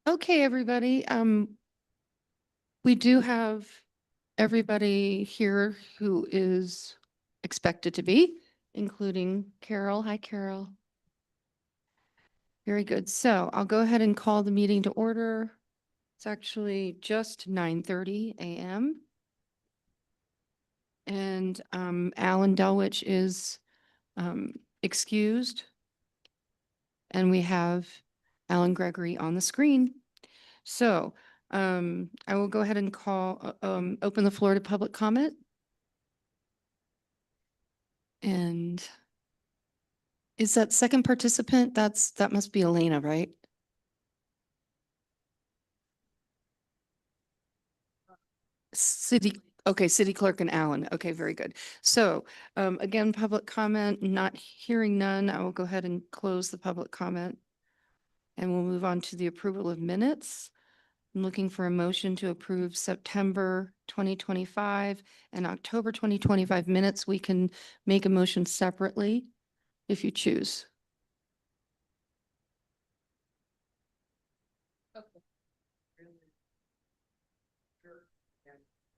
Okay, everybody. We do have everybody here who is expected to be, including Carol. Hi, Carol. Very good. So I'll go ahead and call the meeting to order. It's actually just 9:30 a.m. And Alan Delwich is excused. And we have Alan Gregory on the screen. So I will go ahead and open the floor to public comment. And is that second participant? That must be Elena, right? City clerk and Alan. Okay, very good. So again, public comment, not hearing none. I will go ahead and close the public comment. And we'll move on to the approval of minutes. I'm looking for a motion to approve September 2025 and October 2025 minutes. We can make a motion separately if you choose. Okay. Sure, and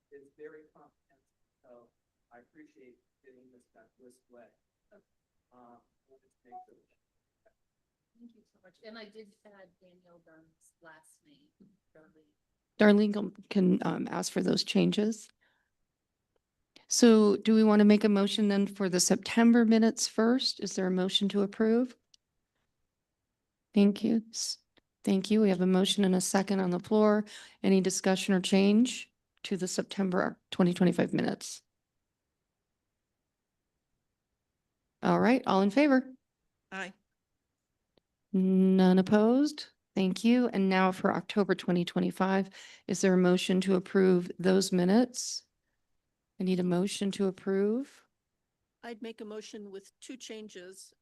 it's very comprehensive, so I appreciate getting this done this way. We'll just make sure. Thank you so much. And I did add Danielle Dunn's last name, Darlene. Darlene can ask for those changes. So do we want to make a motion then for the September minutes first? Is there a motion to approve? Thank you. Thank you. We have a motion and a second on the floor. Any discussion or change to the September 2025 minutes? All right, all in favor? Aye. None opposed? Thank you. And now for October 2025, is there a motion to approve those minutes? I need a motion to approve. I'd make a motion with two changes,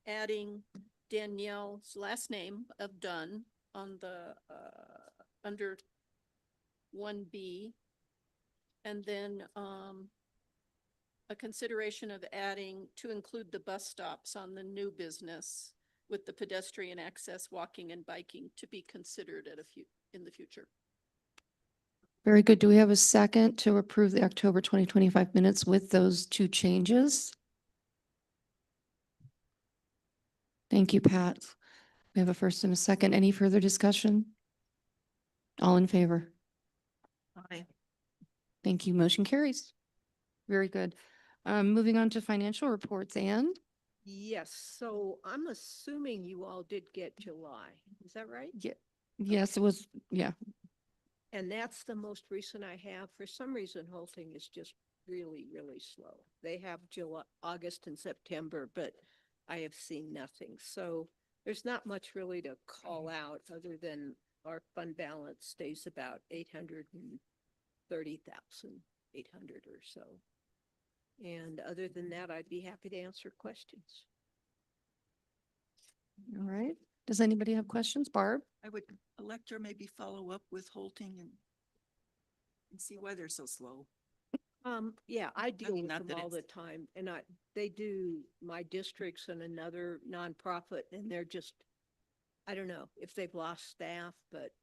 adding Danielle's last name of Dunn on the, under 1B. And then, a consideration of adding to include the bus stops on the new business with the pedestrian access, walking and biking to be considered in the future. Very good. Do we have a second to approve the October 2025 minutes with those two changes? Thank you, Pat. We have a first and a second. Any further discussion? All in favor? Aye. Thank you. Motion carries. Very good. Moving on to financial reports, Anne? Yes, so I'm assuming you all did get July. Is that right? Yeah. Yes, it was. Yeah. And that's the most recent I have. For some reason, Holting is just really, really slow. They have July, August and September, but I have seen nothing. So there's not much really to call out other than our fund balance stays about 830,800 or so. And other than that, I'd be happy to answer questions. All right. Does anybody have questions? Barb? I would elect or maybe follow up with Holting and see why they're so slow. Yeah, I deal with not them that all the it's- time, and they do my districts and another nonprofit, and they're just, I don't know if they've lost staff, but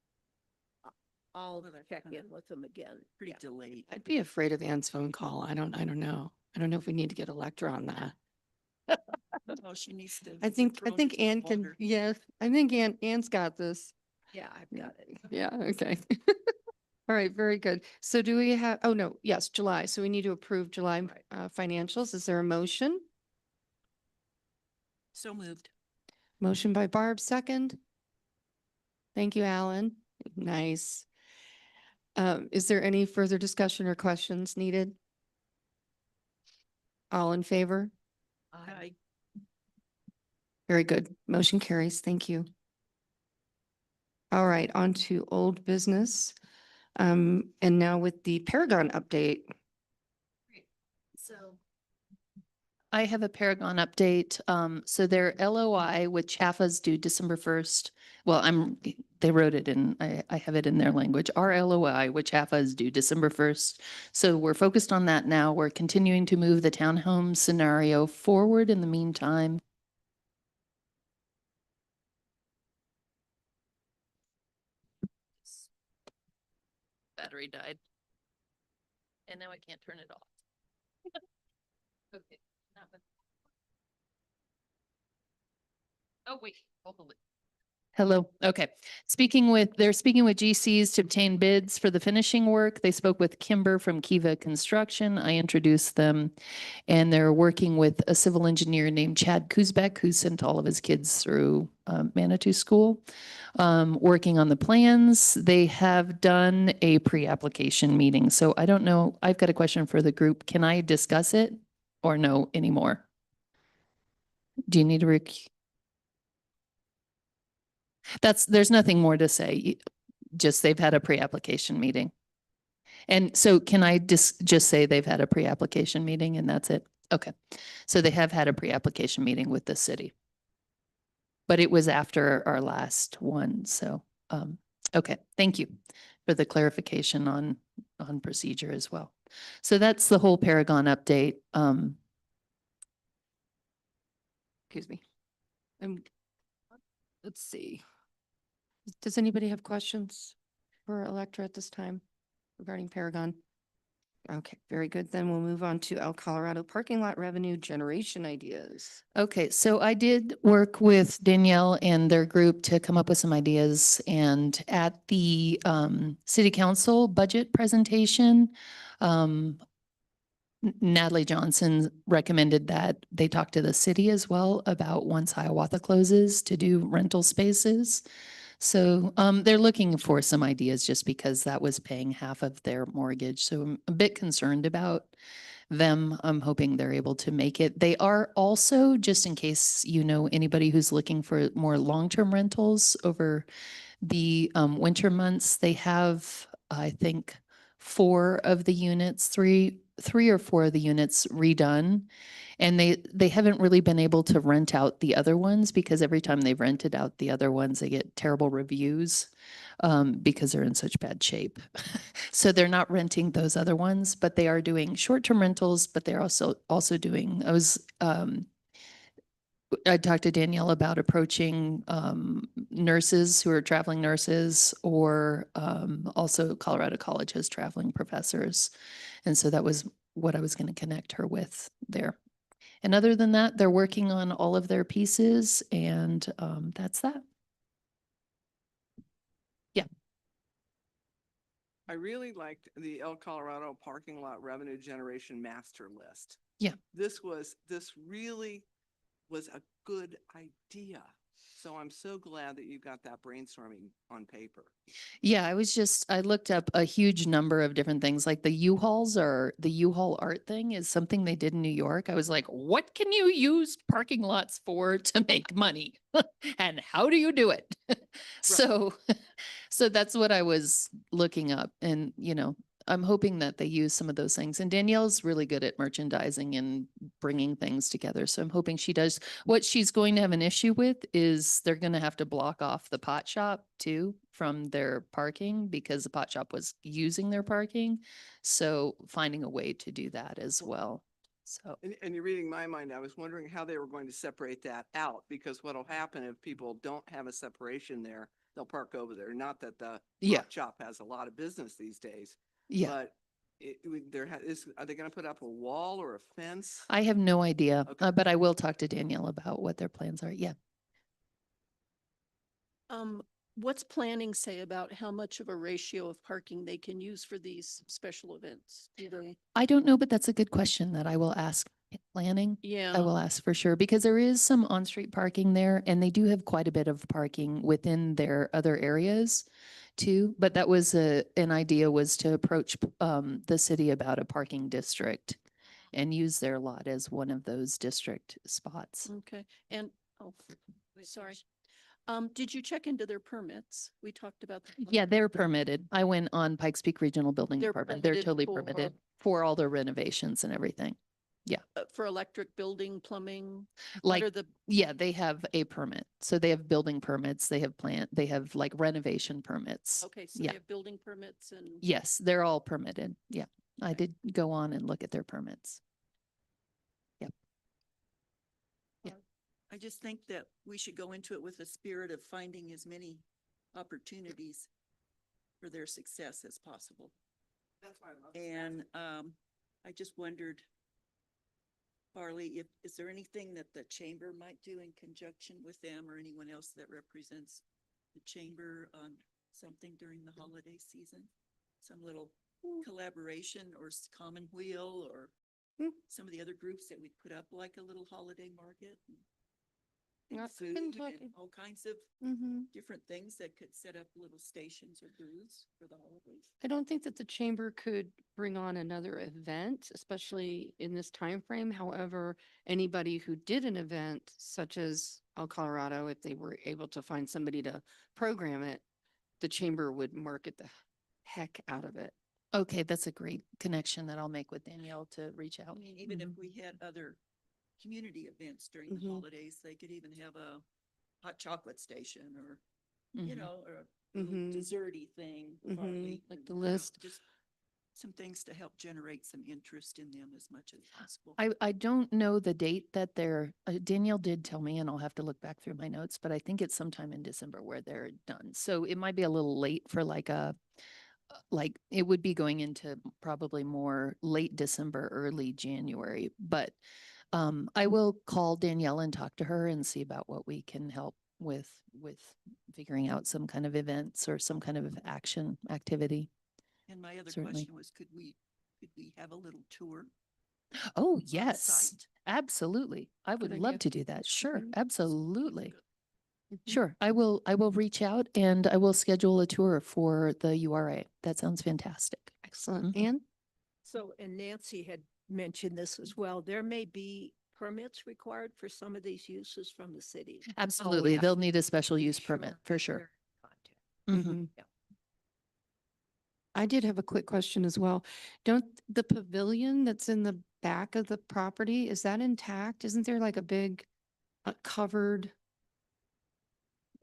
I'll Well, they're check kinda in with them again. Pretty Yeah. delayed. I'd be afraid of Anne's phone call. I don't know. I don't know if we need to get a lecture on that. Oh, she needs to. I think Anne can, yes, I think Anne's got this. Yeah, I've got it. Yeah, okay. All right, very good. So do we have, oh no, yes, July. So we need to approve July financials. Is there a motion? So moved. Motion by Barb, second. Thank you, Alan. Nice. Is there any further discussion or questions needed? All in favor? Aye. Very good. Motion carries. Thank you. All right, on to old business. And now with the Paragon update. So I have a Paragon update. So their LOI with Chaffa's due December 1st. Well, they wrote it in, I have it in their language. Our LOI with Chaffa is due December 1st. So we're focused on that now. We're continuing to move the townhome scenario forward in the meantime. battery died. And now I can't turn it off. Okay. not with- Oh, wait, hold it. Hello. Okay. They're speaking with GCs to obtain bids for the finishing work. They spoke with Kimber from Kiva Construction. I introduced them. And they're working with a civil engineer named Chad Kuzbeck, who sent all of his kids through Manitou School, working on the plans. They have done a pre-application meeting. So I don't know. I've got a question for the group. Can I discuss it or no anymore? Do you need to there's nothing more to say. Just they've had a pre-application meeting. And so can I just say they've had a pre-application meeting and that's it? Okay. So they have had a pre-application meeting with the city. But it was after our last one. So, okay, thank you for the clarification on procedure as well. So that's the whole Paragon update. Excuse me. Let's see. Does anybody have questions for Electra at this time regarding Paragon? Okay, very good. Then we'll move on to El Colorado parking lot revenue generation ideas. Okay, so I did work with Danielle and their group to come up with some ideas. And at the city council budget presentation, Natalie Johnson recommended that they talk to the city as well about once Hiawatha closes to do rental spaces. So they're looking for some ideas just because that was paying half of their mortgage. So I'm a bit concerned about them. I'm hoping they're able to make it. They are also, just in case you know anybody who's looking for more long-term rentals over the winter months, they have, I think, four of the units, three or four of the units redone. And they haven't really been able to rent out the other ones because every time they've rented out the other ones, they get terrible reviews because they're in such bad shape. So they're not renting those other ones, but they are doing short-term rentals, but they're also doing, I talked to Danielle about approaching nurses who are traveling nurses or also Colorado College has traveling professors. And so that was what I was going to connect her with there. And other than that, they're working on all of their pieces and that's that. Yeah. I really liked the El Colorado parking lot revenue generation master list. Yeah. This really was a good idea. So I'm so glad that you got that brainstorming on paper. Yeah, I looked up a huge number of different things, like the U-Haul art thing is something they did in New York. I was like, what can you use parking lots for to make money? And how do you do it? So, so that's what I was looking up and, I'm hoping that they use some of those things. And Danielle's really good at merchandising and bringing things together. So I'm hoping she does. What she's going to have an issue with is they're going to have to block off the pot shop too from their parking because the pot shop was using their parking. So finding a way to do that as well. So And you're reading my mind. I was wondering how they were going to separate that out because what'll happen if people don't have a separation there, they'll park over there. Not that the Yeah. pot shop has a lot of business these days, yeah, but are they going to put up a wall or a fence? I have no idea, Okay. but I will talk to Danielle about what their plans are. Yeah. What's planning say about how much of a ratio of parking they can use for these special events? Do they? I don't know, but that's a good question that I will ask in planning. I Yeah, will ask for sure because there is some on-street parking there and they do have quite a bit of parking within their other areas too. But that was an idea was to approach the city about a parking district and use their lot as one of those district spots. okay. And, oh, sorry. Did you check into their permits? We talked about. Yeah, they're permitted. I went on Pikes Peak Regional Building They're Department. They're permitted totally for- permitted for all their renovations and everything. For electric, building, plumbing? Like, What are the, yeah, they have a permit. So they have building permits, they have like renovation permits. okay, so Yeah. they have building permits and. Yes, they're all permitted. Yeah. I did go on and look at their permits. I just think that we should go into it with a spirit of finding as many opportunities for their success as possible. That's why I love. And I just wondered, Farley, is there anything that the chamber might do in conjunction with them or anyone else that represents the chamber on something during the holiday season? Some little collaboration or common wheel or Hmm. some of the other groups that we put up like a little holiday market and Yeah, and I've been food and talking- all kinds of Mhm. different things that could set up little stations or booths for the holidays. I don't think that the chamber could bring on another event, especially in this time frame. However, anybody who did an event such as El Colorado, if they were able to find somebody to program it, the chamber would market the heck out of it. Okay, that's a great connection that I'll make with Danielle to reach I out. mean, even if Mhm. we had other community events during the Mhm. holidays, they could even have a hot chocolate station or, you Mhm. know, or a little Mhm. desserty thing. Mhm, Farley, like and, the you know, list. Just some things to help generate some interest in them as much as possible. I don't know the date that they're, Danielle did tell me, and I'll have to look back through my notes, but I think it's sometime in December where they're done. So it might be a little late for like like it would be going into probably more late December, early January. But I will call Danielle and talk to her and see about what we can help with figuring out some kind of events or some kind of action activity. And my other Certainly. question was, could we have a little tour? Oh, yes, site? absolutely. I would Good love idea. to do that. Sure, Mhm. absolutely. Mhm. Sure. I will reach out and I will schedule a tour for the URA. That sounds fantastic. Excellent. Mhm. Anne? So, and Nancy had mentioned this as well. There may be permits required for some of these uses from the city. Absolutely. yeah. They'll need a special use permit for sure. Mhm. Mhm. Yeah. I did have a quick question as well. Don't the pavilion that's in the back of the property, is that intact? Isn't there like a big covered?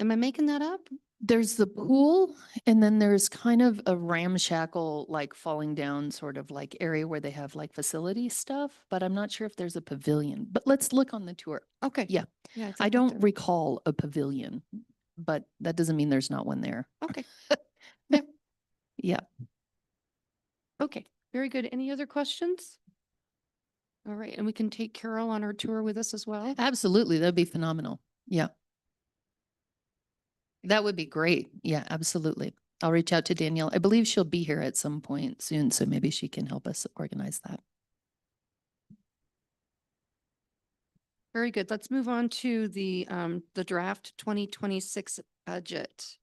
Am I making that up? There's the pool and then there's kind of a ramshackle, like falling down sort of like area where they have like facility stuff, but I'm not sure if there's a pavilion, but let's look on the tour. Okay. Yeah. Yeah. I thought don't there- recall a pavilion, but that doesn't mean there's not one there. Okay. Yeah. Yeah. Okay. Very good. Any other questions? All right. And we can take Carol on our tour with us as well. Absolutely. That'd be phenomenal. Yeah. That would be great. Yeah, absolutely. I'll reach out to Danielle. I believe she'll be here at some point soon, so maybe she can help us organize that. Very good. Let's move on to the draft 2026 budget.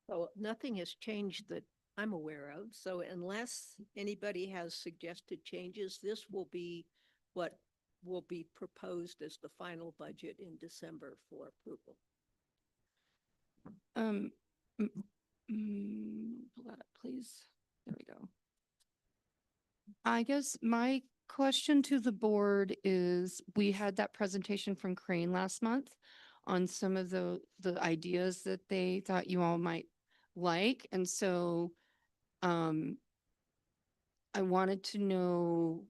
So nothing has changed that I'm aware of. So unless anybody has suggested changes, this will be what will be proposed as the final budget in December for approval. Um, pull that up, please. There we go. I guess my question to the board is, we had that presentation from Crane last month on some of the ideas that they thought you all might like. And so, I wanted to know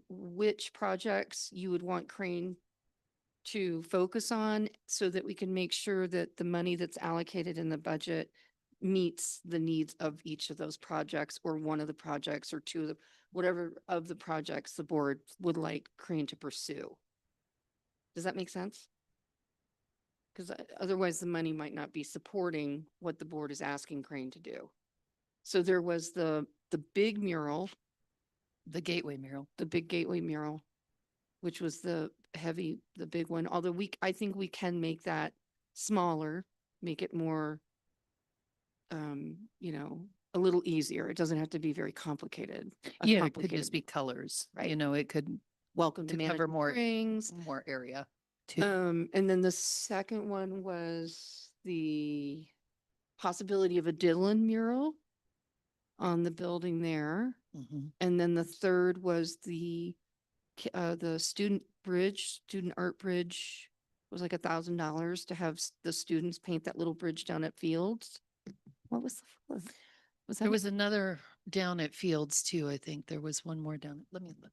which projects you would want Crane to focus on so that we can make sure that the money that's allocated in the budget meets the needs of each of those projects or one of the projects or two of the, whatever of the projects the board would like Crane to pursue. Does that make sense? Because otherwise the money might not be supporting what the board is asking Crane to do. So there was the big mural, The Gateway mural. the big gateway mural, which was the big one, although I think we can make that smaller, make it more, a little easier. It doesn't have to be very complicated. a Yeah, it could complicated just be colors, Right. you know, it could Welcome to to cover Management more- Springs. more area too. And then the second one was the possibility of a Dylan mural on the building there. Mhm. And then the third was the student art bridge was like $1,000 to have the students paint that little bridge down at Fields. What was the fourth? Was that? There it? was another down at Fields too, I think. There was one more down. Let me look.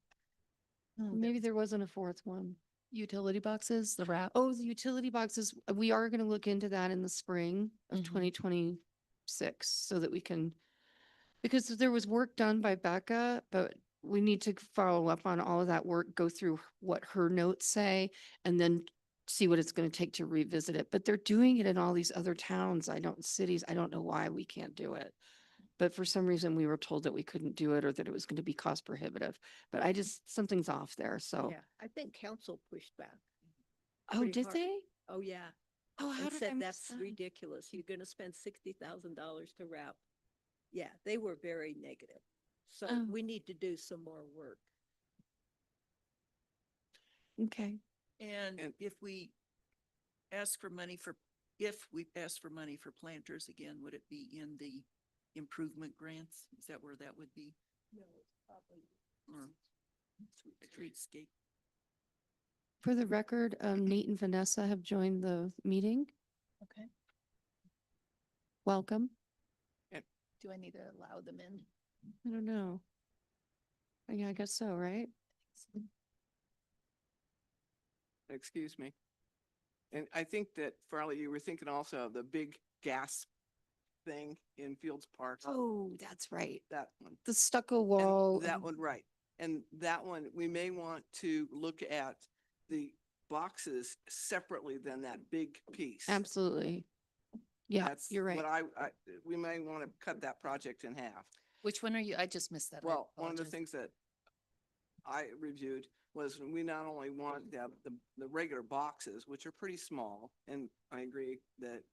Maybe there wasn't a fourth one. Utility boxes, the wrap. Oh, the utility boxes. We are going to look into that in the spring of Mhm. 2026 so that we can Because there was work done by Becca, but we need to follow up on all of that work, go through what her notes say, and then see what it's going to take to revisit it. But they're doing it in all these other towns. Cities. I don't know why we can't do it. But for some reason, we were told that we couldn't do it or that it was going to be cost prohibitive. But something's off there. So, Yeah, I think council pushed back. oh, pretty did hard. they? Oh, yeah. Oh, how And did I said miss that's that? ridiculous. You're gonna spend $60,000 to wrap. Yeah, they were very negative. So Oh. we need to do some more work. Okay. And And- if we ask for money if we ask for money for planters again, would it be in the improvement grants? Is that where that would be? No, it's probably. Or streetscape? For the record, Nate and Vanessa have joined the meeting. Okay. Welcome. Do I need to allow them in? I don't know. Yeah, I guess so, right? Excuse me. And I think that Farley, you were thinking also of the big gas thing in Fields Park. Oh, that's right. That one. The stucco And wall. that and- one, right. And that one, we may want to look at the boxes separately than that big piece. Absolutely. Yeah, That's you're what right. we may want to cut that project in half. Which one are you? I just missed that. I Well, one of the apologize. things that I reviewed was we not only want the regular boxes, which are pretty small, and I agree that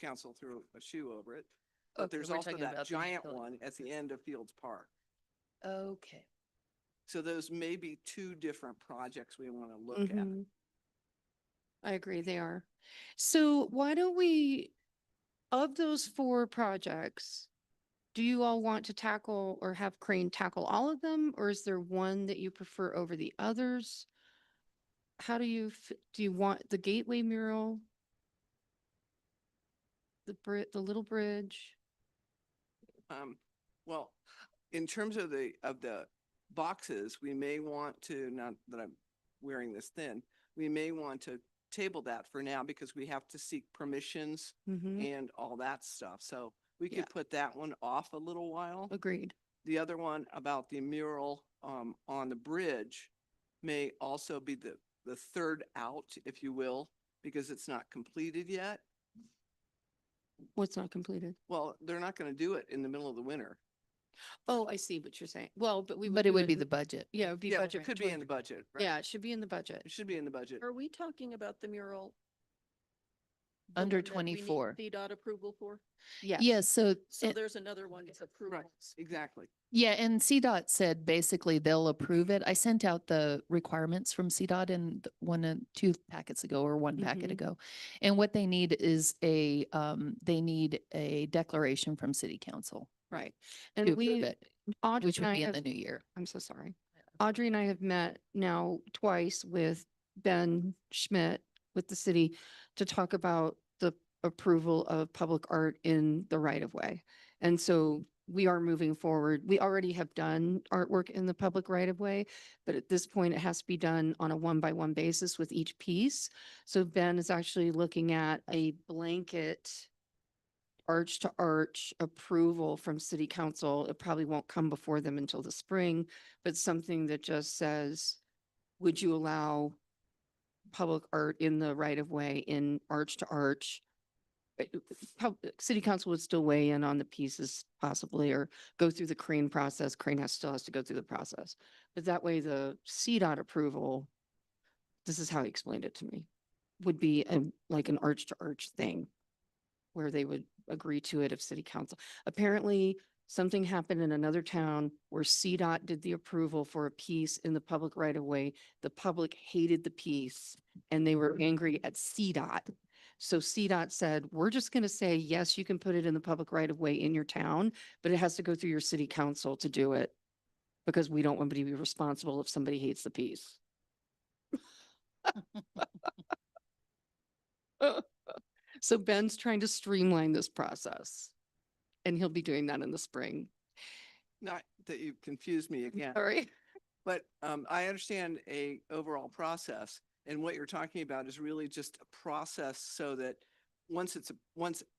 council threw a shoe over it. But Okay, there's we're also talking that about the giant utility. one at the end of Fields Park. Okay. So those may be two different projects we want to look at. Mhm. I agree, they are. So why don't we, of those 4 projects, do you all want to tackle or have Crane tackle all of them? Or is there one that you prefer over the others? How do do you want the gateway mural? The little bridge? Well, in terms of the boxes, we may want to, not that I'm wearing this thin, we may want to table that for now because we have to seek permissions Mm-hmm. and all that stuff. So we Yeah. could put that one off a little while. Agreed. The other one about the mural on the bridge may also be the third out, if you will, because it's not completed yet. What's not completed? Well, they're not going to do it in the middle of the winter. Oh, I see what you're saying. Well, but we would. But it do would be in- the budget. Yeah, it would be Yeah, budget. it could be in the budget. Right? Yeah, it should be in the budget. It should be in the budget. Are we talking about the mural? the Under one that we need 24. CDOT approval for? Yeah. Yes, so, So and- there's another one that's approval. Right, exactly. yeah, and CDOT said basically they'll approve it. I sent out the requirements from CDOT in 2 packets ago or 1 packet Mhm. ago. And what they need is they need a declaration from city council Right. to And approve it, Audrey which and would I be in have the new year. I'm so sorry. Audrey and I have met now twice with Ben Schmidt with the city to talk about the approval of public art in the right of way. And so we are moving forward. We already have done artwork in the public right of way, but at this point it has to be done on a 1-by-1 basis with each piece. So Ben is actually looking at a blanket arch to arch approval from city council. It probably won't come before them until the spring, but something that just says, would you allow public art in the right of way in arch to arch? City council would still weigh in on the pieces possibly, or go through the Crane process. Crane still has to go through the process. But that way the CDOT approval, this is how he explained it to me, would be like an arch to arch thing where they would agree to it if city council. Apparently, something happened in another town where CDOT did the approval for a piece in the public right of way. The public hated the piece and they were angry at CDOT. So CDOT said, we're just going to say, yes, you can put it in the public right of way in your town, but it has to go through your city council to do it because we don't want to be responsible if somebody hates the piece. So Ben's trying to streamline this process and he'll be doing that in the spring. Not that you confused me again, Sorry. but I understand a overall process. And what you're talking about is really just a process so that once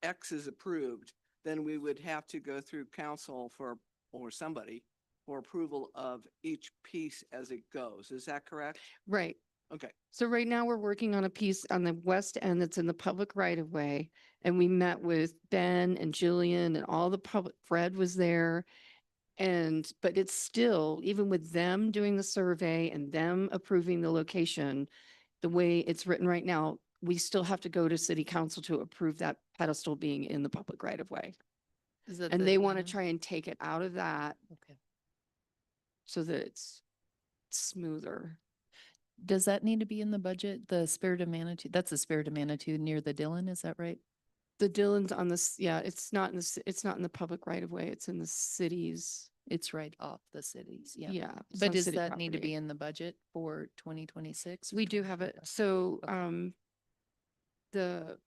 X is approved, then we would have to go through council for, or somebody, for approval of each piece as it goes. Is that correct? Right. Okay. So right now we're working on a piece on the west end that's in the public right of way. And we met with Ben and Jillian and all the public, Fred was there. And, but it's still, even with them doing the survey and them approving the location, the way it's written right now, we still have to go to city council to approve that pedestal being in the public right of way. Is that And the- they want to try and take it out of that Okay. so that it's smoother. Does that need to be in the budget? The Spirit of Manitou, that's the Spirit of Manitou near the Dillon, is that right? The Dillon's on this, yeah, it's not in the, it's not in the public right of way. It's in the cities. It's right off the cities, yeah. Yeah. it's But on does city that need to be property. in the budget for 2026? We do have it. So, Okay. the,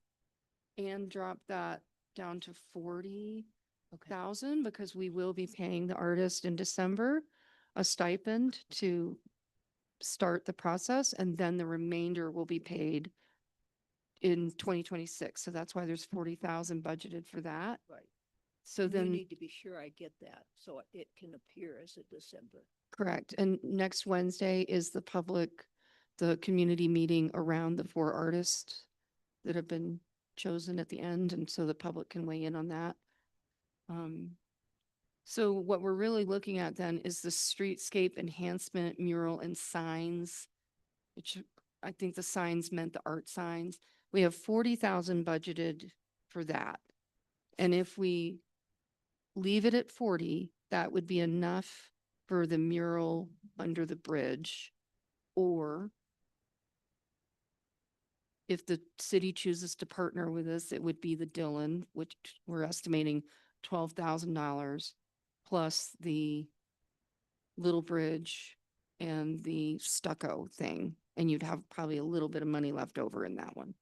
and drop that down to 40,000 Okay. because we will be paying the artist in December a stipend to start the process, and then the remainder will be paid in 2026. So that's why there's 40,000 budgeted for that. Right. So And you then, need to be sure I get that, so it can appear as a December. correct. And next Wednesday is the community meeting around the 4 artists that have been chosen at the end. And so the public can weigh in on that. So what we're really looking at then is the streetscape enhancement mural and signs, which I think the signs meant the art signs. We have 40,000 budgeted for that. And if we leave it at 40, that would be enough for the mural under the bridge. Or if the city chooses to partner with us, it would be the Dillon, which we're estimating $12,000 plus the little bridge and the stucco thing. And you'd have probably a little bit of money left over in that one.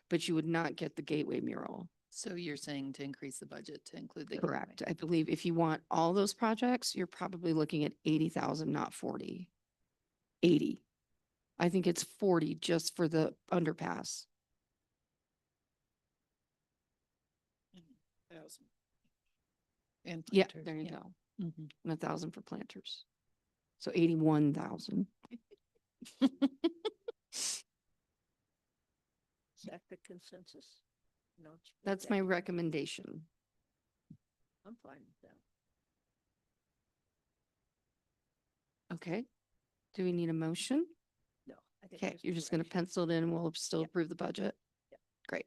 But you would not get the gateway mural. So you're saying to increase the budget to include the. gateway. Correct. I believe if you want all those projects, you're probably looking at 80,000, not 40. 80. I think it's 40 just for the underpass. 1,000. And Yeah, planters, there you yeah. go. Mhm. And 1,000 for planters. So 81,000. Is that the consensus? No, That's my recommendation. I'm fine with that. Okay. Do we need a motion? No. I think Okay, there's you're just going to direction. pencil it in and we'll still Yep. approve the budget? Yep. Great.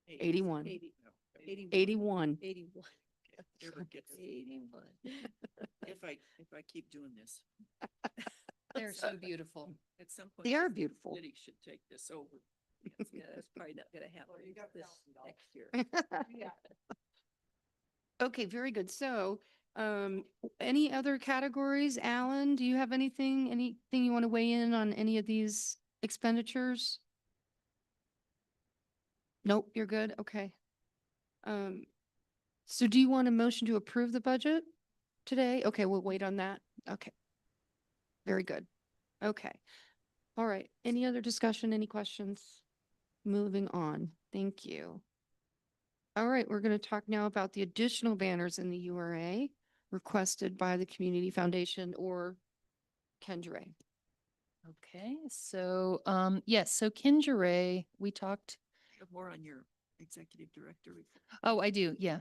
81. 80, 81. 81. 81. Never gets, 81. if I keep doing this, They're so beautiful. at some point. They are the beautiful. City should take this over. Yeah, that's probably not gonna happen you got this $1,000. next year. Okay, very good. So, any other categories? Alan, do you have anything you want to weigh in on any of these expenditures? Nope, you're good. Okay. So do you want a motion to approve the budget today? Okay, we'll wait on that. Okay. Very good. Okay. All right. Any other discussion? Any questions? Moving on. Thank you. All right, we're going to talk now about the additional banners in the URA requested by the Community Foundation or Kendra. Okay, so, yes, so Kendra Ray, we talked, You have more on your executive director report. oh, I do, yeah,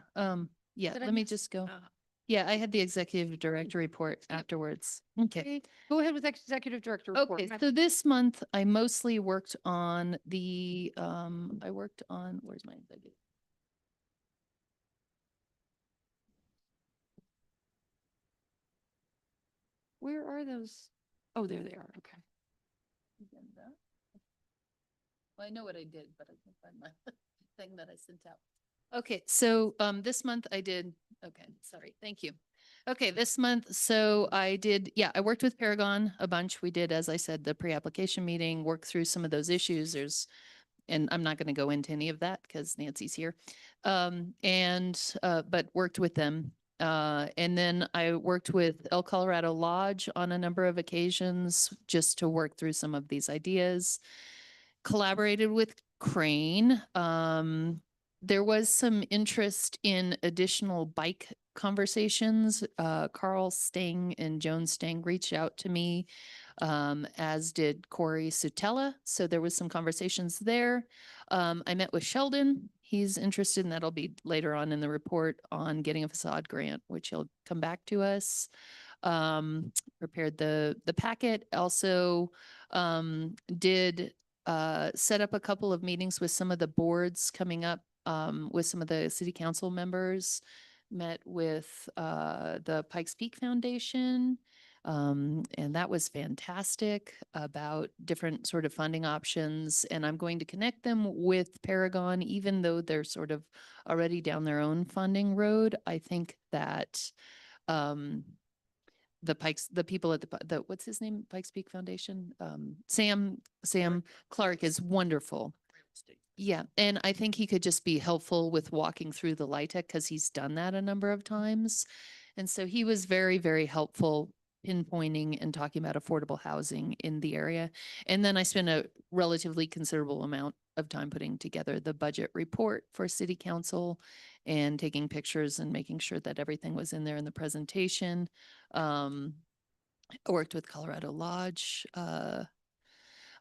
yeah, Did I let me miss- just go. Uh, Yeah, I had the executive director report afterwards. Okay. Okay, go ahead with Executive Director report. Okay, so this month I mostly worked on the, I worked on, where's my executive? Where are those? Oh, there they are. Okay. Agenda. Well, I know what I did, but I can't find my thing that I sent out. Okay, so this month I did, okay, sorry, thank you. Okay, this month, so I did, yeah, I worked with Paragon a bunch. We did, as I said, the pre-application meeting, worked through some of those issues. And I'm not going to go into any of that because Nancy's here. But worked with them. And then I worked with El Colorado Lodge on a number of occasions just to work through some of these ideas. collaborated with Crane. There was some interest in additional bike conversations. Carl Stang and Joan Stang reached out to me, as did Corey Sutella. So there was some conversations there. I met with Sheldon. He's interested, and that'll be later on in the report, on getting a facade grant, which he'll come back to us. Prepared the packet. Also, did set up a couple of meetings with some of the boards coming up, with some of the city council members. Met with the Pikes Peak Foundation, and that was fantastic, about different sort of funding options. And I'm going to connect them with Paragon, even though they're sort of already down their own funding road. I think that the people at the what's his name, Pikes Peak Foundation, Sam Clark is wonderful. Yeah, and I think he could just be helpful with walking through the LIHTC, because he's done that a number of times. And so he was very, very helpful pinpointing and talking about affordable housing in the area. And then I spent a relatively considerable amount of time putting together the budget report for city council and taking pictures and making sure that everything was in there in the presentation. I worked with Colorado Lodge.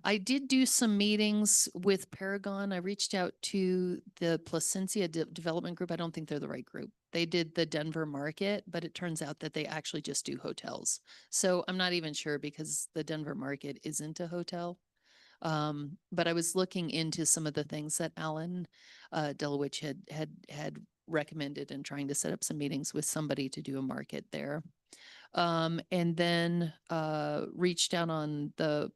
I did do some meetings with Paragon. I reached out to the Placencia Development Group. I don't think they're the right group. They did the Denver market, but it turns out that they actually just do hotels. So I'm not even sure, because the Denver market isn't a hotel. But I was looking into some of the things that Alan Delowich had recommended, and trying to set up some meetings with somebody to do a market there. And then reached out on the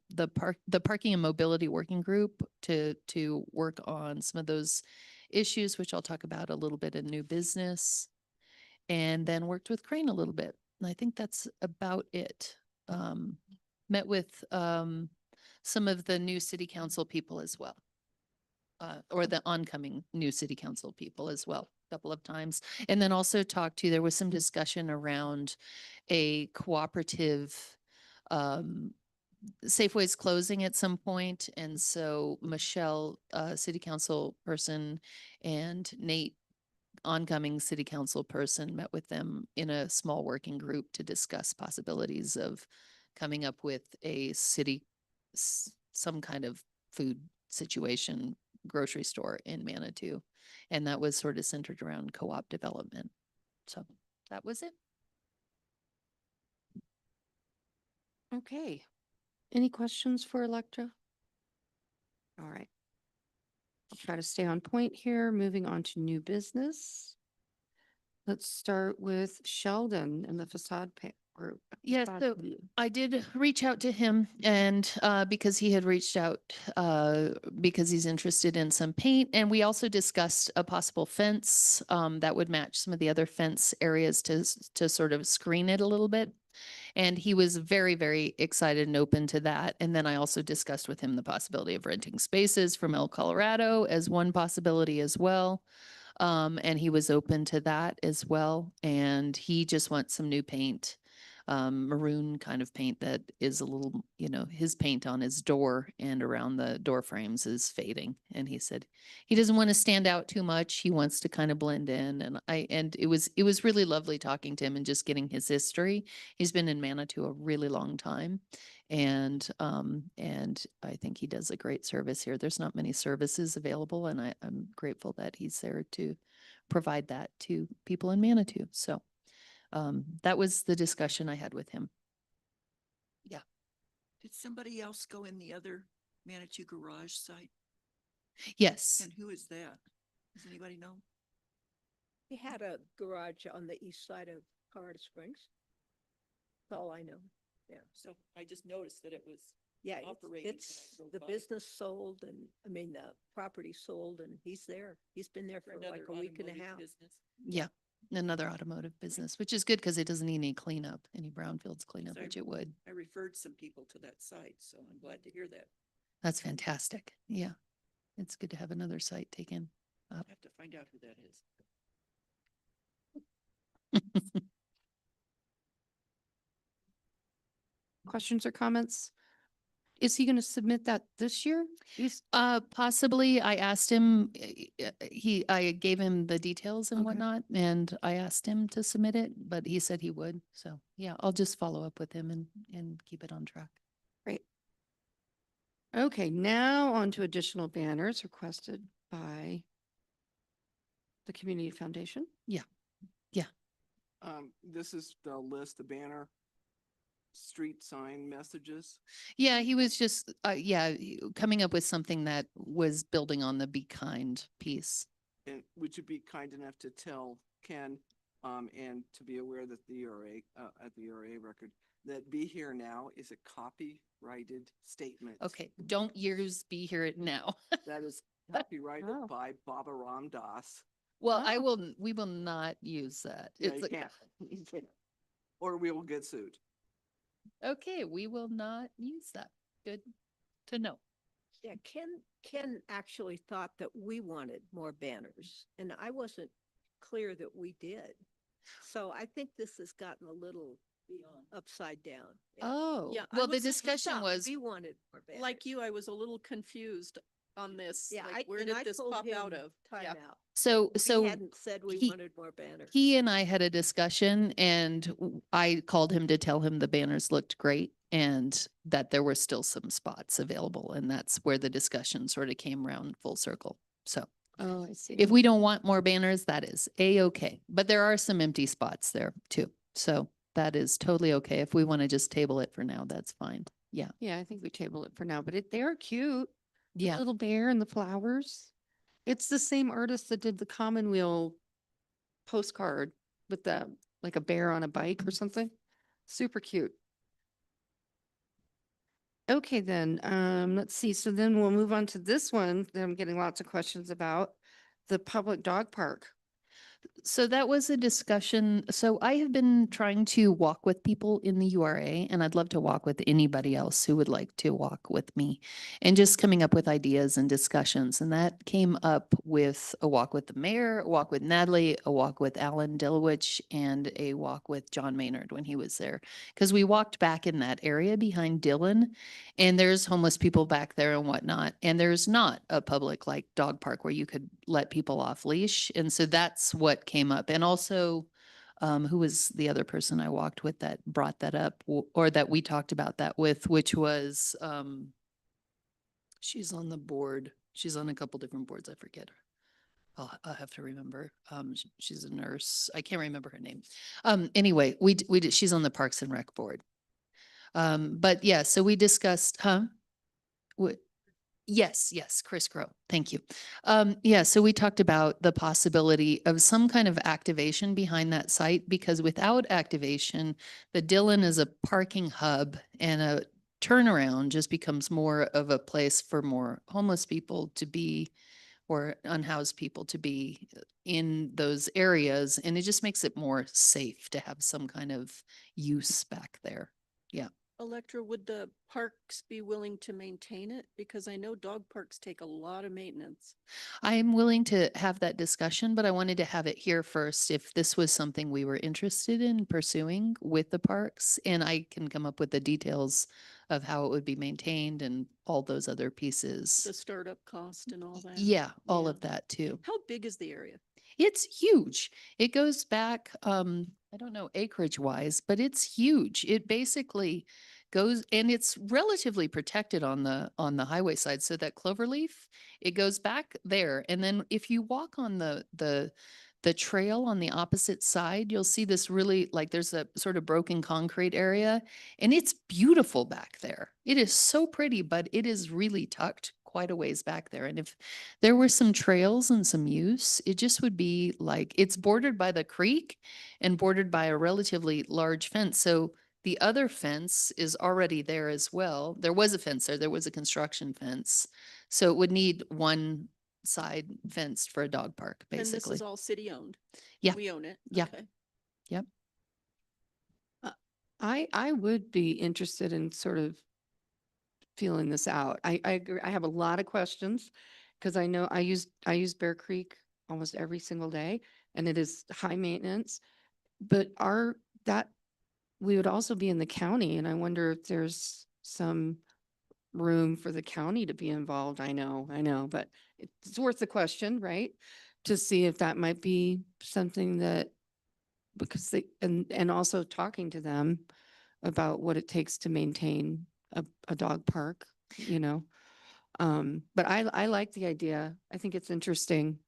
parking and mobility working group to work on some of those issues, which I'll talk about a little bit in new business. And then worked with Crane a little bit. And I think that's about it. Met with some of the new city council people as well. Or the oncoming new city council people as well, a couple of times. And then also there was some discussion around a cooperative, Safeway's closing at some point. And so Michelle, city council person, and Nate, oncoming city council person, met with them in a small working group to discuss possibilities of coming up with a city, some kind of food situation, grocery store in Manitou. And that was sort of centered around co-op development. So that was it. Okay. Any questions for Electra? All right. I'll try to stay on point here. Moving on to new business. Let's start with Sheldon and the facade group. Yes, Facade so group. I did reach out to him, and because he had reached out, because he's interested in some paint. And we also discussed a possible fence that would match some of the other fence areas to sort of screen it a little bit. And he was very, very excited and open to that. And then I also discussed with him the possibility of renting spaces from El Colorado as one possibility as well. And he was open to that as well. And he just wants some new paint, maroon kind of paint that is a little, his paint on his door and around the door frames is fading. And he said he doesn't want to stand out too much. He wants to kind of blend in. And it was really lovely talking to him and just getting his history. He's been in Manitou a really long time. And I think he does a great service here. There's not many services available, and I'm grateful that he's there to provide that to people in Manitou. So that was the discussion I had with him. Yeah. Did somebody else go in the other Manitou garage site? Yes. And who is that? Does anybody know? He had a garage on the east side of Colorado Springs. That's all I know. Yeah. So I just noticed that it was Yeah, operating. it's the business sold, and the property sold, and he's there. He's been there for like a week and a half. Yeah. Another automotive business, which is good because it doesn't need any cleanup, any brownfields cleanup, So I- which it would. I referred some people to that site, so I'm glad to hear that. That's fantastic. Yeah. It's good to have another site taken I up. have to find out who that is. Questions or comments? Is he going to submit that this year? Possibly, I asked him, I gave him the details and Okay. whatnot, and I asked him to submit it, but he said he would. So, yeah, I'll just follow up with him and keep it on track. Great. Okay, now on to additional banners requested by the Community Foundation. This is the list, the banner, street sign messages. Yeah, he was just, coming up with something that was building on the Be Kind piece. And would you be kind enough to tell Ken, and to be aware that the URA, at the URA record, that Be Here Now is a copyrighted statement. Okay, don't years be here now. That is copyrighted Oh. by Baba Ram Das. Well, Oh. we will not use that. Yeah, It's you a- can't. You can't. Or we will get sued. Okay, we will not use that. Good to know. Yeah, Ken actually thought that we wanted more banners, and I wasn't clear that we did. So I think this has gotten a little upside down. Yeah. Oh, Yeah, I well, the was- We discussion thought was, We wanted more banners. Like you, I was a little confused on this. Yeah, Like, where and did I this told pop out him, of? time Yeah. out. so, We hadn't said we he- wanted more banners. he and I had a discussion and I called him to tell him the banners looked great and that there were still some spots available. And that's where the discussion sort of came around full circle. So Oh, I see. if we don't want more banners, that is A-okay. But there are some empty spots there too. So that is totally okay. If we want to just table it for now, that's fine. Yeah. Yeah, I think we table it for now, but they are cute. The Yeah. little bear and the flowers. It's the same artist that did the Commonweal postcard with the, like a bear on a bike or something. Super cute. Okay, then, let's see. So then we'll move on to this one that I'm getting lots of questions about, the public dog park. So that was a discussion. So I have been trying to walk with people in the URA, and I'd love to walk with anybody else who would like to walk with me and just coming up with ideas and discussions. And that came up with a walk with the mayor, a walk with Natalie, a walk with Alan Dilwich, and a walk with John Maynard when he was there. Because we walked back in that area behind Dylan, and there's homeless people back there and whatnot. And there's not a public like dog park where you could let people off leash. And so that's what came up. And also, who was the other person I walked with that brought that up or that we talked about that with, which was, she's on the board. She's on a couple different boards. I forget her. I'll have to remember. She's a nurse. I can't remember her name. Anyway, we did, she's on the Parks and Rec board. But yeah, so we discussed, What? Yes, Chris Grow. Thank you. Yeah, so we talked about the possibility of some kind of activation behind that site because without activation, the Dillon is a parking hub and a turnaround just becomes more of a place for more homeless people to be or unhoused people to be in those areas. And it just makes it more safe to have some kind of use back there. Yeah. Electra, would the parks be willing to maintain it? Because I know dog parks take a lot of maintenance. I'm willing to have that discussion, but I wanted to have it here first if this was something we were interested in pursuing with the parks. And I can come up with the details of how it would be maintained and all those other The pieces. startup cost and all that. Yeah, all Yeah. of that too. How big is the area? It's huge. It goes back, I don't know acreage wise, but it's huge. It basically goes and it's relatively protected on the highway side. So that cloverleaf, it goes back there. And then if you walk on the trail on the opposite side, you'll see this really like there's a sort of broken concrete area and it's beautiful back there. It is so pretty, but it is really tucked quite a ways back there. And if there were some trails and some use, it just would be like it's bordered by the creek and bordered by a relatively large fence. So the other fence is already there as well. There was a fence there. There was a construction fence. So it would need one side fenced for a dog park, And this basically. is all city owned? Yeah. We own it? Yeah. Okay. I would be interested in sort of feeling this out. I agree. I have a lot of questions because I know I use Bear Creek almost every single day and it is high maintenance. But that we would also be in the county and I wonder if there's some room for the county to be involved. I know, but it's worth the question, right? To see if that might be something that, because they, and also talking to them about what it takes to maintain a dog park, you know? But I like the idea. I think it's interesting.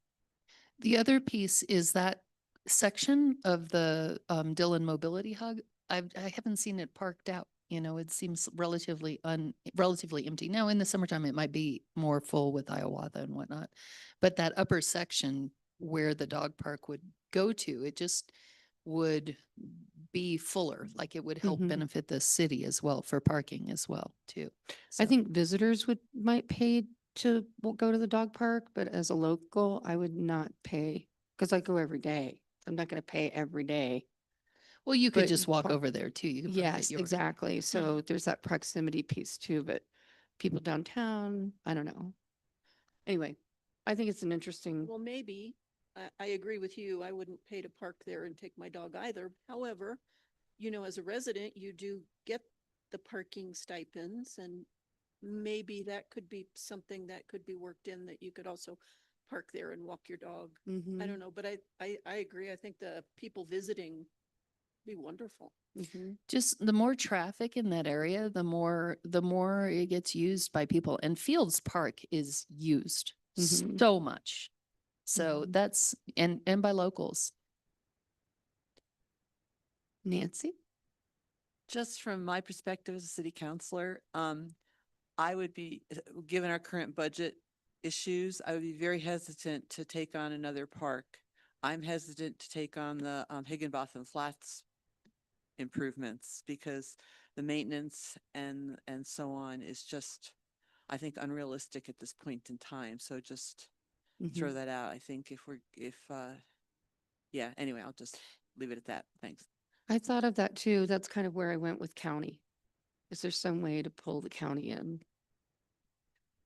The other piece is that section of the Dillon Mobility Hub. I haven't seen it parked out. You know, it seems relatively empty. Now in the summertime, it might be more full with Hiawatha and whatnot. But that upper section where the dog park would go to, it just would be fuller. Like it would help Mhm. benefit the city as well for parking as well too. I So- think visitors might pay to go to the dog park, but as a local, I would not pay because I go every day. I'm not going to pay every day. Well, you could But just walk park- over there too. You could park at Yes, yours. exactly. So there's that proximity piece too, but people downtown, I don't know. Anyway, I think it's an interesting, Well, maybe, I agree with you. I wouldn't pay to park there and take my dog either. However, you know, as a resident, you do get the parking stipends and maybe that could be something that could be worked in, that you could also park there and walk your dog. I Mhm, don't know, but I agree. I think the people visiting be wonderful. mhm. Just the more traffic in that area, the more it gets used by people. And Fields Park is used Mhm. so much. So Mhm. that's and by locals. Nancy? Just from my perspective as a city councilor, I would be, given our current budget issues, I would be very hesitant to take on another park. I'm hesitant to take on the Higginbotham Flats improvements because the maintenance and so on is just, I think, unrealistic at this point in time. So just throw Mhm. that out. I think yeah, anyway, I'll just leave it at that. Thanks. I thought of that too. That's kind of where I went with county. Is there some way to pull the county in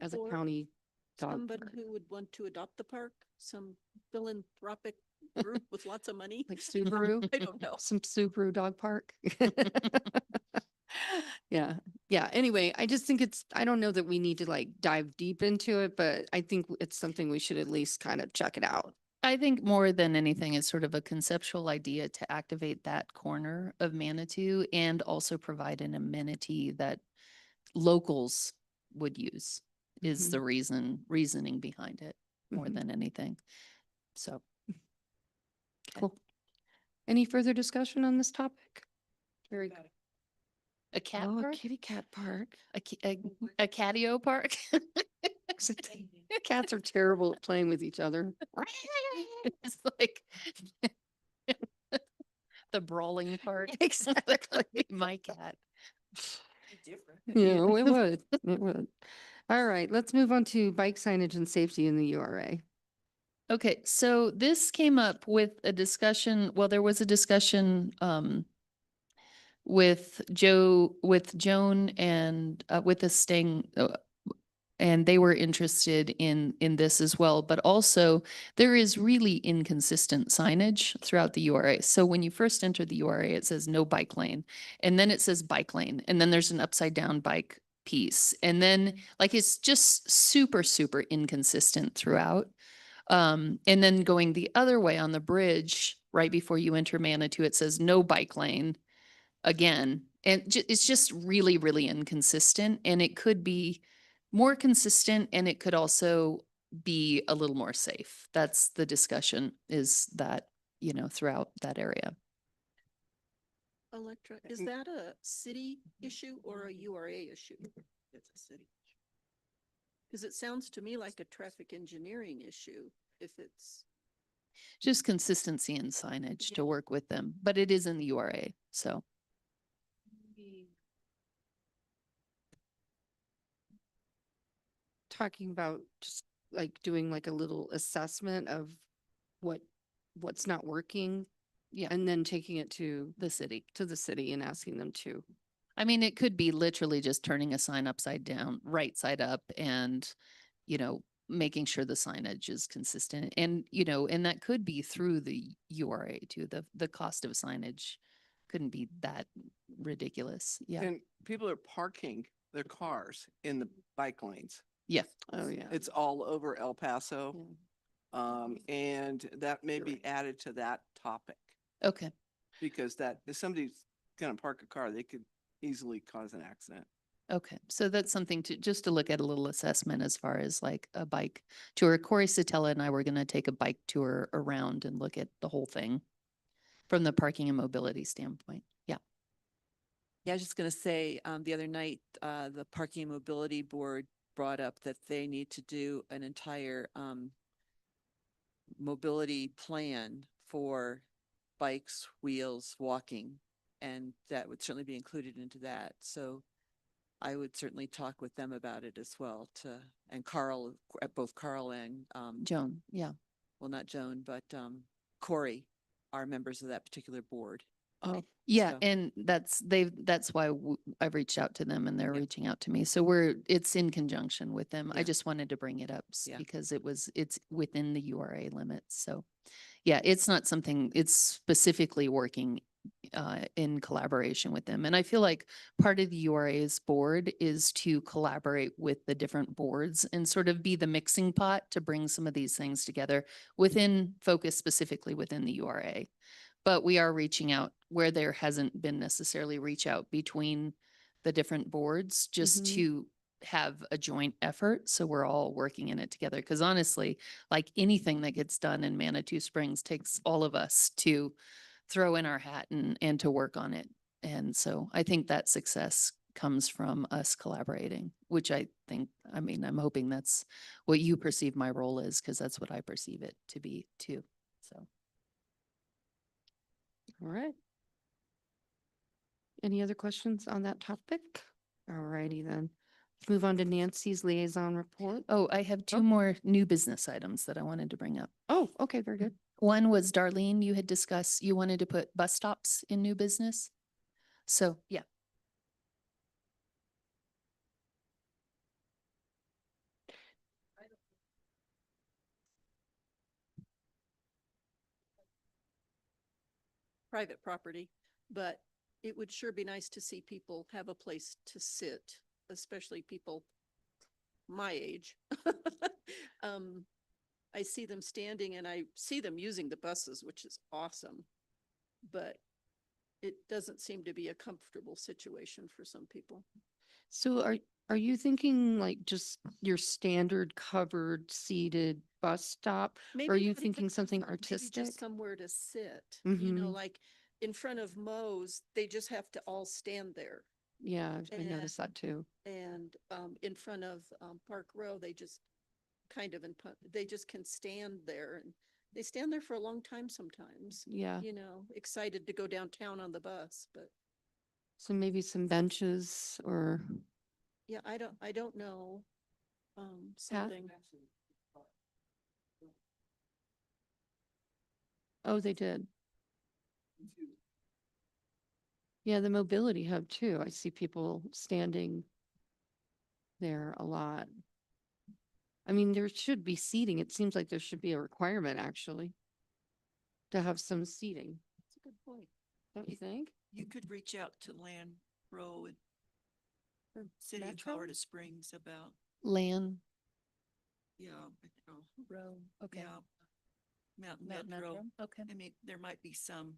as a Or county dog Somebody park? who would want to adopt the park, some philanthropic group with lots of money. Like Subaru? I don't know. Some Subaru dog park? Yeah, yeah. Anyway, I just think I don't know that we need to like dive deep into it, but I think it's something we should at least kind of check it out. I think more than anything, it's sort of a conceptual idea to activate that corner of Manitou and also provide an amenity that locals would use is Mhm. the reasoning behind it more Mhm. than anything. So. Okay. Cool. Any further discussion on this topic? Very good. A cat Oh, a park? kitty cat park. A catio park? Except cats are terrible at playing with each other. It's like the brawling part. Exactly. My cat. Yeah, oh, it would. It would. All right, let's move on to bike signage and safety in the URA. Okay, so this came up with a discussion, well, there was a discussion with Joan and with the Sting and they were interested in this as well, but also there is really inconsistent signage throughout the URA. So when you first enter the URA, it says no bike lane, and then it says bike lane, and then there's an upside down bike piece. And then like it's just super, super inconsistent throughout. And then going the other way on the bridge, right before you enter Manitou, it says no bike lane again. And it's just really, really inconsistent. And it could be more consistent and it could also be a little more safe. That's the discussion is that, you know, throughout that area. Electra, is that a city issue or a URA issue? It's a city. Because it sounds to me like a traffic engineering issue if it's, Just consistency in signage Yeah. to work with them, but it is in the URA. So Talking about just like doing like a little assessment of what's not working. Yeah. And then taking it to the city. the city and asking them to. I mean, it could be literally just turning a sign upside down, right side up and, you know, making sure the signage is consistent and, you know, and that could be through the URA too. The cost of signage couldn't be that ridiculous. Yeah. And people are parking their cars in the bike lanes. Yeah. Oh, yeah. It's all over El Paso. Yeah. And that may be added to that topic, Okay. because that, if somebody's gonna park a car, they could easily cause an accident. Okay, so that's something to, just to look at a little assessment as far as like a bike tour. Corey Satella and I were gonna take a bike tour around and look at the whole thing from the parking and mobility standpoint. Yeah. Yeah, I was just gonna say, the other night, the Parking and Mobility Board brought up that they need to do an entire, mobility plan for bikes, wheels, walking, and that would certainly be included into that. So I would certainly talk with them about it as well and Carl, both Carl and, Joan, yeah. well, not Joan, but, Corey are members of that particular board. Oh, Yeah, So- and that's why I've reached out to them and they're Yeah. reaching out to me. So it's in conjunction with them. I Yeah. just wanted to bring it up Yeah. because it's within the URA limits. So yeah, it's not something, it's specifically working in collaboration with them. And I feel like part of the URA's board is to collaborate with the different boards and sort of be the mixing pot to bring some of these things together focus specifically within the URA. But we are reaching out where there hasn't been necessarily reach out between the different boards just Mhm. to have a joint effort. So we're all working in it together. Cause honestly, like anything that gets done in Manitou Springs takes all of us to throw in our hat and to work on it. And so I think that success comes from us collaborating, which I think, I mean, I'm hoping that's what you perceive my role is, because that's what I perceive it to be too. So. all right. Any other questions on that topic? All righty then. Let's move on to Nancy's liaison report. Oh, I have two Oh. more new business items that I wanted to bring up. Oh, okay, very good. One was Darlene, you had discussed, you wanted to put bus stops in new business. So, yeah. Private property, but it would sure be nice to see people have a place to sit, especially people my age. I see them standing and I see them using the buses, which is awesome. But it doesn't seem to be a comfortable situation for some people. So are you thinking like just your standard covered seated bus stop? Or are you not even thinking something covered, maybe artistic? just somewhere to sit, you know, Mhm. like in front of Moe's, they just have to all stand there. Yeah, I noticed that too. And in front of Park Row, they just kind of, they just can stand there and they stand there for a long time sometimes, Yeah. you know, excited to go downtown on the bus, but So maybe some benches or, yeah, I don't know. Something, oh, they did. Yeah, the mobility hub too. I see people standing there a lot. I mean, there should be seating. It seems like there should be a requirement actually to have some seating, that's a good point. don't you think? You could reach out to Land Row and City of Metro? Colorado Springs about, Lan, yeah, Metro, Row, okay. yeah. Mountain Mountain Metro. Metro, okay. I mean, there might be some.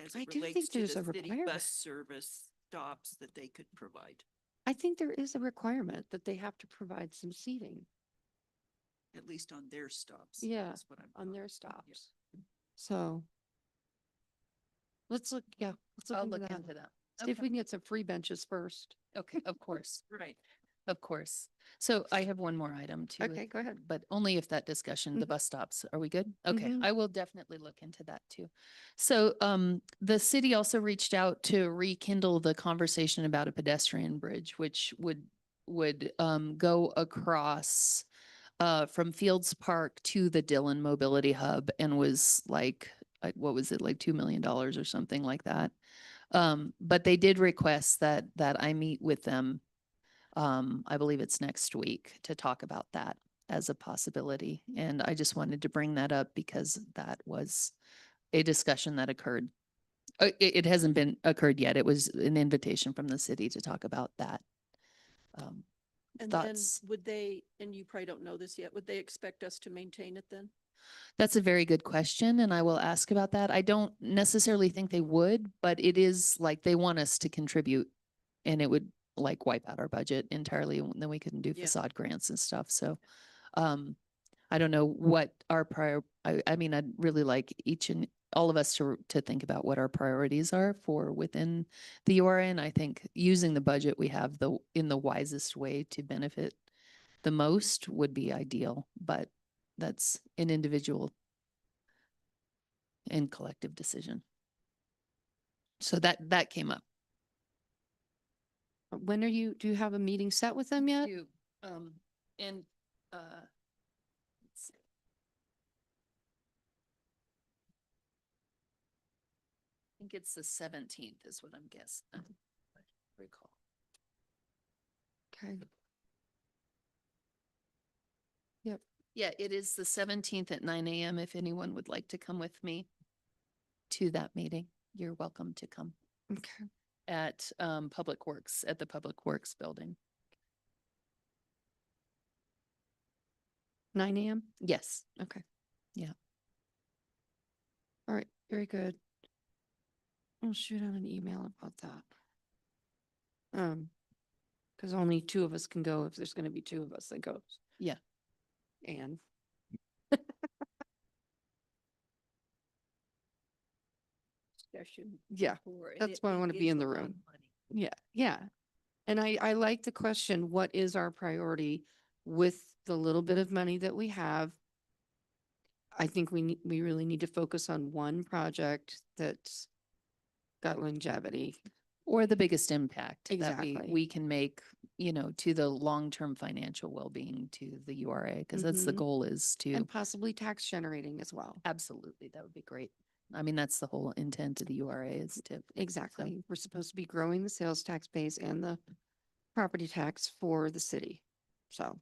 As I it do relates think to there's the a city requirement. bus service stops that they could provide, I think there is a requirement that they have to provide some seating at least on their stops. Yeah, is what I'm on their talking about, yeah. stops. So let's look, yeah, let's I'll look look into into that. that. See if Okay. we can get some free benches first. Okay, of course, Right. of course. So I have one more item too. Okay, go ahead. But only if that discussion, the Mhm. bus stops, are we good? Okay, Mhm. I will definitely look into that too. So the city also reached out to rekindle the conversation about a pedestrian bridge, which would go across from Fields Park to the Dillon Mobility Hub and was like, what was it, like $2 million or something like that. But they did request that I meet with them. I believe it's next week to talk about that as a possibility. And I just wanted to bring that up because that was a discussion that occurred It hasn't been occurred yet. It was an invitation from the city to talk about that. Um, And then Thoughts? would they, and you probably don't know this yet, would they expect us to maintain it then? That's a very good question, and I will ask about that. I don't necessarily think they would, but it is like they want us to contribute, and it would like wipe out our budget entirely, and then we couldn't do Yeah. facade grants and stuff. So, I don't know what our I mean, I'd really like each and all of us to think about what our priorities are for within the URA. And I think using the budget we have in the wisest way to benefit the most would be ideal, but that's an individual and collective decision. So that came up. When do you have a meeting set with them yet? And let's see. I think it's the 17th is what I'm guessing. I recall. Okay. Yeah, it is the 17th at 9 a.m. If anyone would like to come with me to that meeting, you're welcome to come Okay. at Public Works, at the Public Works building. 9 a.m.? Yes. Okay. Yeah. All right, very good. I'll shoot out an email about that. Because only two of us can go if there's going to be two of us that goes. Yeah. And Discussion yeah, before, and that's why I it want to be is in a the lot of room. money. Yeah. And I like the question, what is our priority with the little bit of money that we have? I think we really need to focus on one project that's got longevity. Or the biggest impact that Exactly. we can make, to the long-term financial well-being to the URA, because that's the Mhm. goal is to, And possibly tax generating as well. absolutely, that would be great. I mean, that's the whole intent of the URA is to. Exactly. We're supposed to be growing the sales tax base and the property tax for the city. So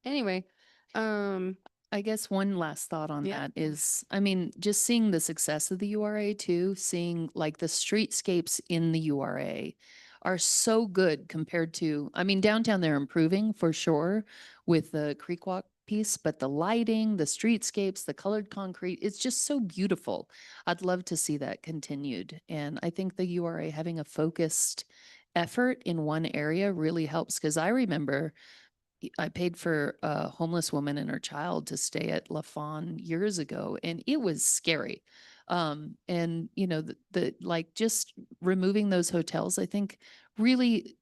anyway, I guess one last thought on Yeah. that is, I mean, just seeing the success of the URA too, seeing like the streetscapes in the URA are so good compared to, I mean, downtown they're improving for sure with the Creek Walk piece, but the lighting, the streetscapes, the colored concrete, it's just so beautiful. I'd love to see that continued. And I think the URA having a focused effort in one area really helps because I remember I paid for a homeless woman and her child to stay at La Fawn years ago, and it was scary. And the like just removing those hotels, I think really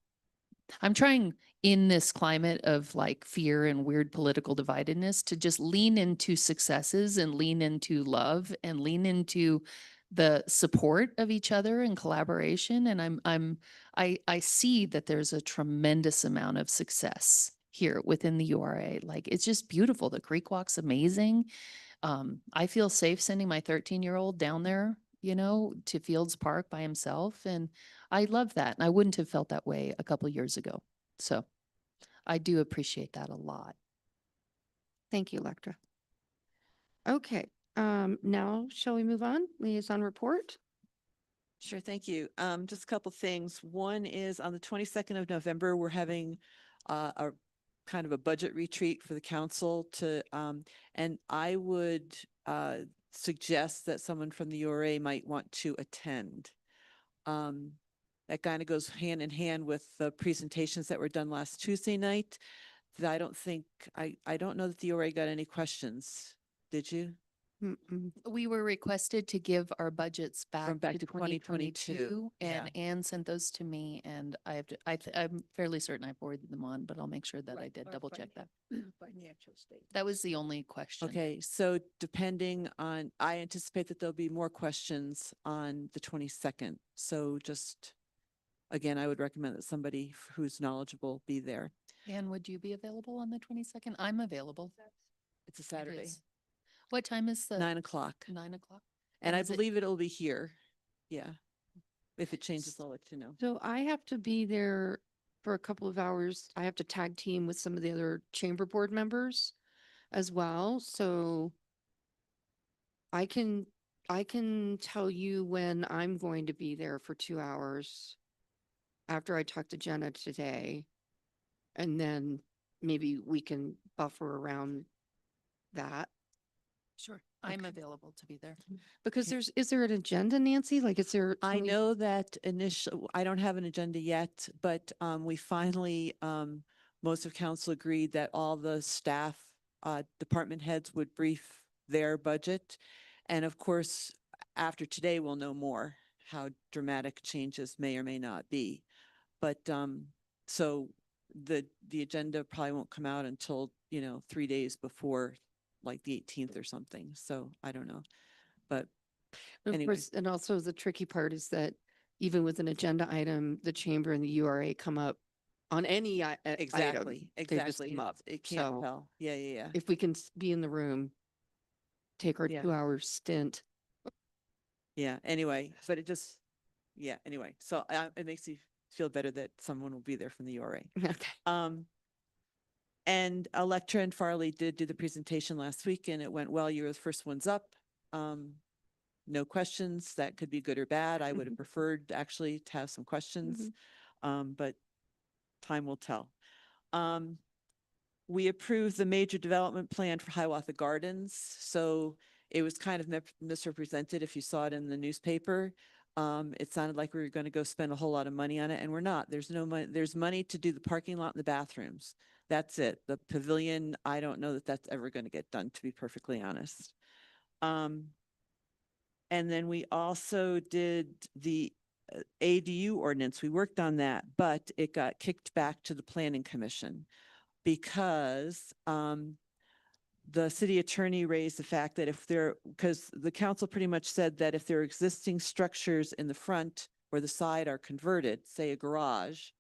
I'm trying in this climate of like fear and weird political dividedness to just lean into successes and lean into love and lean into the support of each other and collaboration. And I see that there's a tremendous amount of success here within the URA. Like it's just beautiful. The Creek Walk's amazing. I feel safe sending my 13-year-old down there, to Fields Park by himself. And I love that. And I wouldn't have felt that way a couple years ago. So I do appreciate that a lot. thank you, Electra. Okay, now shall we move on? Liaison report? Sure, thank you. Just a couple things. One is on the 22nd of November, we're having a kind of a budget retreat for the council and I would suggest that someone from the URA might want to attend. That kind of goes hand in hand with the presentations that were done last Tuesday night. I don't know that the URA got any questions. Did you? Mm-mm. We were requested to give our budgets back back to to 2022, 2022 and yeah. Anne sent those to me and I have to, I'm fairly certain I forwarded them on, but I'll make sure that I Right, did our double check that. Financial state. That was the only question. Okay, so depending on, I anticipate that there'll be more questions on the 22nd. So just, again, I would recommend that somebody who's knowledgeable be there. Anne, would you be available on the 22nd? I'm available. It's a It Saturday, is. What time is the? 9 o'clock. 9 o'clock. And I is it- believe it'll be here. Yeah. If it changes, I'll let you know. So I have to be there for a couple of hours. I have to tag team with some of the other chamber board members as well. So I can I can tell you when I'm going to be there for 2 hours after I talk to Jenna today. And then maybe we can buffer around that. Sure. I'm Okay. available to be there. Because is there an agenda, Nancy? Like, is there? I can we- know that I don't have an agenda yet, but we finally, most of council agreed that all the staff, department heads would brief their budget. And of course, after today, we'll know more how dramatic changes may or may not be. But so the agenda probably won't come out until, 3 days before, like the 18th or something. So I don't know. But Of anyway. course, and also the tricky part is that even with an agenda item, the chamber and the URA come up on any item. Exactly, They just exactly. come up. It can't So tell. Yeah, yeah, yeah. if we can be in the room, take our Yeah. 2 hour stint. Yeah, anyway, but yeah, anyway. So it makes me feel better that someone will be there from the URA. Okay. And Electra and Farley did do the presentation last week and it went well. You were the first ones up. No questions. That could be good or bad. I would have preferred actually to have some questions. But time will tell. We approved the major development plan for Hiawatha Gardens. So it was kind of misrepresented if you saw it in the newspaper. It sounded like we were going to go spend a whole lot of money on it and we're not. There's no money. There's money to do the parking lot and the bathrooms. That's it. The pavilion, I don't know that that's ever going to get done, to be perfectly honest. And then we also did the ADU ordinance. We worked on that, but it got kicked back to the planning commission because the city attorney raised the fact that because the council pretty much said that if there are existing structures in the front or the side are converted, say a garage,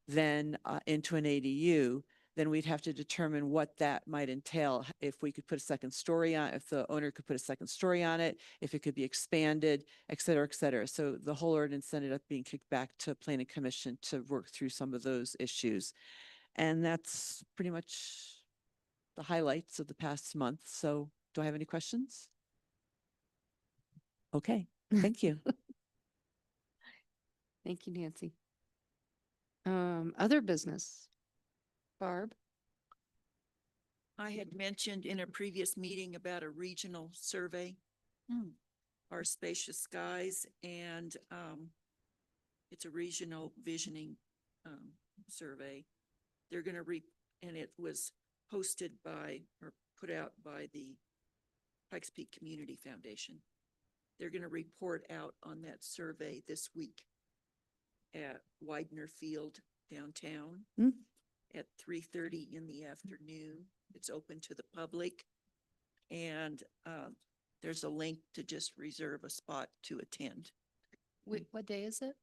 then into an ADU, then we'd have to determine what that might entail. If we could put a second story on, if the owner could put a second story on it, if it could be expanded, et cetera, et cetera. So the whole ordinance ended up being kicked back to planning commission to work through some of those issues. And that's pretty much the highlights of the past month. So do I have any questions? Okay, thank you. Thank you, Nancy. Other business. Barb? I had mentioned in a previous meeting about a regional survey, our spacious skies, and it's a regional visioning survey. They're going to and it was hosted by or put out by the Pikes Peak Community Foundation. They're going to report out on that survey this week at Widener Field downtown at 3:30 in the afternoon. It's open to the public. And there's a link to just reserve a spot to attend. Wait, what day is it?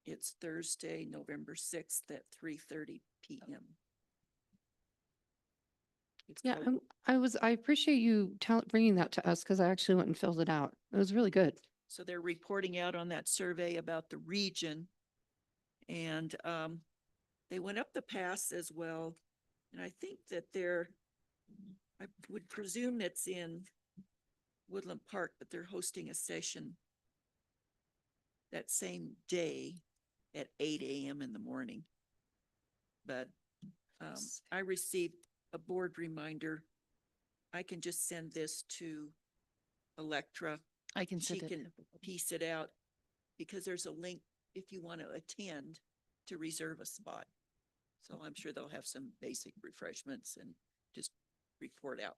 It's Thursday, November 6th at 3:30 p.m. It's Yeah, called- I appreciate you bringing that to us because I actually went and filled it out. It was really good. So they're reporting out on that survey about the region. And they went up the pass as well. And I think that I would presume it's in Woodland Park, but they're hosting a session that same day at 8 a.m. in the morning. But I received a board reminder. I can just send this to Electra. I can She send it. can piece it out because there's a link if you want to attend to reserve a spot. So I'm sure they'll have some basic refreshments and just report out.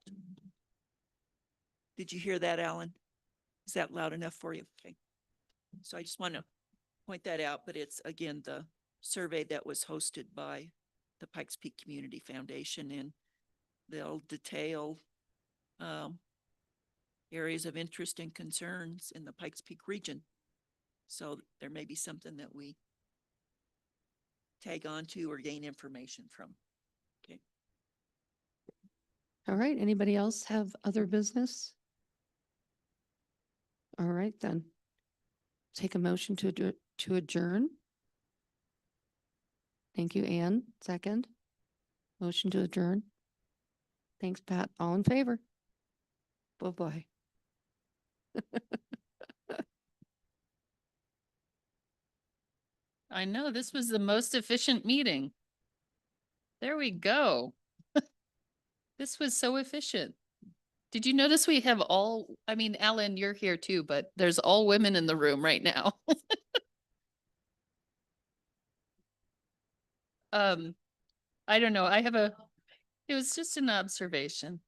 Did you hear that, Alan? Is that loud enough for you? Okay. So I just want to point that out, but it's again, the survey that was hosted by the Pikes Peak Community Foundation, and they'll detail areas of interest and concerns in the Pikes Peak region. So there may be something that we tag on to or gain information from. Okay. All right. Anybody else have other business? All right, then. Take a motion to adjourn. Thank you, Anne. Second. Motion to adjourn. Thanks, Pat. All in favor? Bye-bye. I know, this was the most efficient meeting. There we go. This was so efficient. Did you notice we have I mean, Alan, you're here too, but there's all women in the room right now. I don't know, it was just an observation.